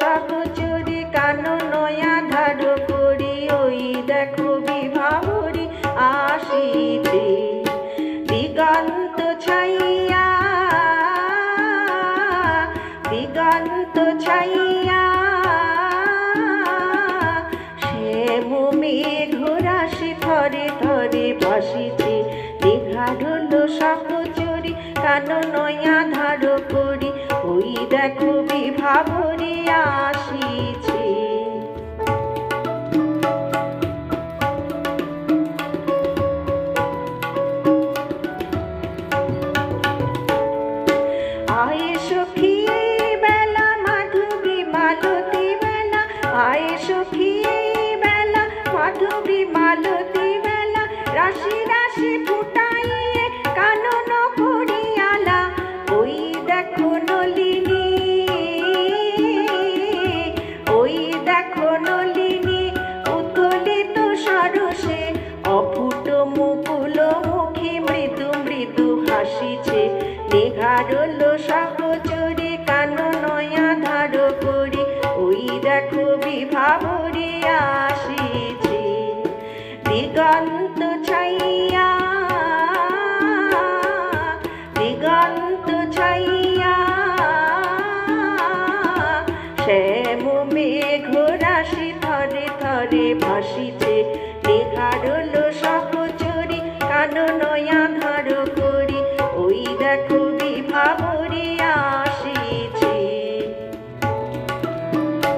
সহচরি কানো নয়া ধার করি ওই দেখো বিভাবরী আসিতে দিগন্ত ছাইয়া দিগন্ত ছাইয়া মেঘ রাশি থরে থরে ভাসিছে দীঘার সহচরি কানো নয়া ধার করি ওই দেখো বিভাবরী আসিছে। আয়ে সখী বেলা মাধবী মালতী বেলা আয়ে সখী বেলা মাধবী মালতী বেলা রাশি রাশি ফুটাইয়ে কানন করিয়ালা ওই দেখো নলিনী ওই দেখো নলিনী উত্তোলিত সরসে অপুট মুকুল মুখী মৃদু মৃদু হাসিছে নিঘারল সহচরি কানো নয়া ধার করি ওই দেখো বিভাবরী আসিছে দিগন্ত ছাইয়া দিগন্ত ছাইয়া শ্যাম মেঘ রাশি থরে থরে ভাসিছে।